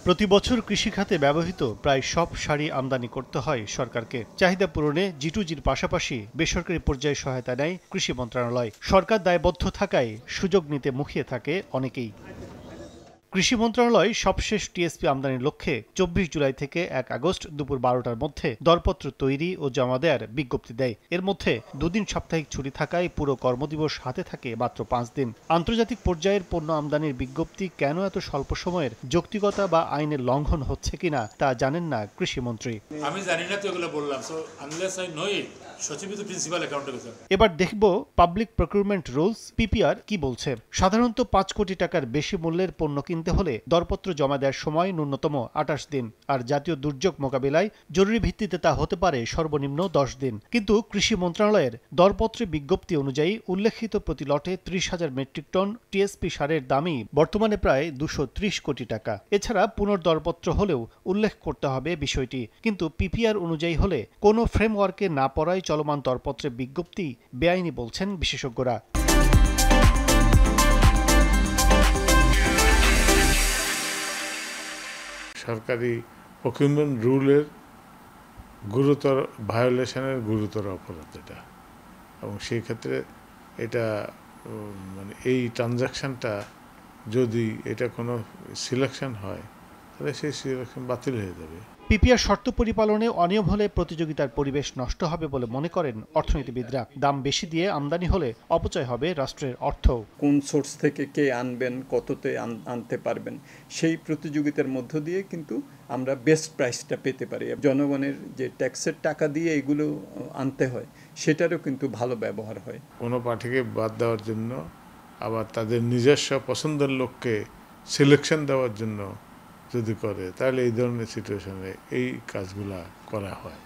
প্রতি বছর কৃষিখাতে ব্যবহৃত প্রায় সব সারই আমদানি করতে হয় সরকারকে। চাহিদা পূরণে জিটুজির পাশাপাশি বেসরকারি পর্যায়ে সহায়তা নেয় কৃষি মন্ত্রণালয়। সরকার দায়বদ্ধ থাকায় সুযোগ নিতে মুখিয়ে থাকে অনেকেই। কৃষি মন্ত্রণালয় সবশেষ টিএসপি আমদানির লক্ষ্যে ২৪ জুলাই থেকে ১ আগস্ট দুপুর ১২টার মধ্যে দরপত্র তৈরি ও জমা দেওয়ার বিজ্ঞপ্তি দেয়। এর মধ্যে দুদিন সাপ্তাহিক ছুটি থাকায় পুরো কর্মদিবস হাতে থাকে মাত্র ৫ দিন। আন্তর্জাতিক পর্যায়ের পণ্য আমদানির বিজ্ঞপ্তি কেন এত স্বল্প সময়ের, যৌক্তিকতা বা আইনের লঙ্ঘন হচ্ছে কিনা তা জানেন না কৃষিমন্ত্রী। আমি জানি না তো এগুলো বললাম, সো আনলেস আই নো ইট, সচিব তো প্রিন্সিপাল অ্যাকাউন্টেবল। এবার দেখব পাবলিক প্রকিউরমেন্ট রুলস পিপিআর কি বলছে। সাধারণত ৫ কোটি টাকার বেশি মূল্যের পণ্য কিনতে হলে দরপত্র জমা দেওয়ার সময় ন্যূনতম ২৮ দিন, আর জাতীয় দুর্যোগ মোকাবিলায় জরুরি ভিত্তিতে তা হতে পারে সর্বনিম্ন ১০ দিন। কিন্তু কৃষি মন্ত্রণালয়ের দরপত্রে বিজ্ঞপ্তি অনুযায়ী উল্লেখিত প্রতি লটে ৩০,০০০ মেট্রিক টন টিএসপি সারের দামই বর্তমানে প্রায় ২৩০ কোটি টাকা। এছাড়া পুনর্দরপত্র হলেও উল্লেখ করতে হবে বিষয়টি, কিন্তু পিপিআর অনুযায়ী হলে কোনো ফ্রেমওয়ার্কে না পড়ায় চলমান দরপত্রের বিজ্ঞপ্তি বেআইনি বলছেন বিশেষজ্ঞরা। সরকারি প্রকিউরমেন্ট রুলের গুরুতর ভায়োলেশনের গুরুতর অপরাধ এটা, এবং সেই ক্ষেত্রে এটা মানে এই ট্রানজাকশনটা যদি এটা কোনো সিলেকশন হয় তাহলে সেই সিলেকশন বাতিল হয়ে যাবে। পিপিআর শর্ত পরিপালনে অনিয়ম হলে প্রতিযোগিতার পরিবেশ নষ্ট হবে বলে মনে করেন অর্থনীতিবিদরা। দাম বেশি দিয়ে আমদানি হলে অপচয় হবে রাষ্ট্রের অর্থ। কোন সোর্স থেকে কে আনবেন, কততে আনতে পারবেন, সেই প্রতিযোগিতার মধ্য দিয়ে কিন্তু আমরা বেস্ট প্রাইসটা পেতে পারি। জনগণের যে ট্যাক্সের টাকা দিয়ে এগুলো আনতে হয় সেটারও কিন্তু ভালো ব্যবহার হয়। কোনো পার্টিকে বাদ দেওয়ার জন্য আবার তাদের নিজস্ব পছন্দের লোককে সিলেকশন দেওয়ার জন্য যদি করে, তাহলে এই ধরনের সিচুয়েশনে এই কাজগুলা করা হয়,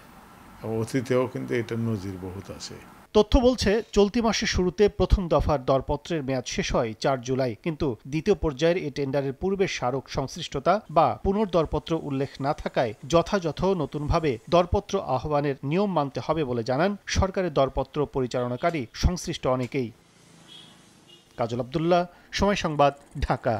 এবং অতীতেও কিন্তু এটা নজির বহুত আছে। তথ্য বলছে চলতি মাসের শুরুতে প্রথম দফার দরপত্রের মেয়াদ শেষ হয় ৪ জুলাই, কিন্তু দ্বিতীয় পর্যায়ের এই টেন্ডারের পূর্বের স্মারক সংশ্লিষ্টতা বা পুনর্দরপত্র উল্লেখ না থাকায় যথাযথ নতুনভাবে দরপত্র আহ্বানের নিয়ম মানতে হবে বলে জানান সরকারের দরপত্র পরিচালনাকারী সংশ্লিষ্ট অনেকেই। কাজল আব্দুল্লাহ, সময় সংবাদ, ঢাকা।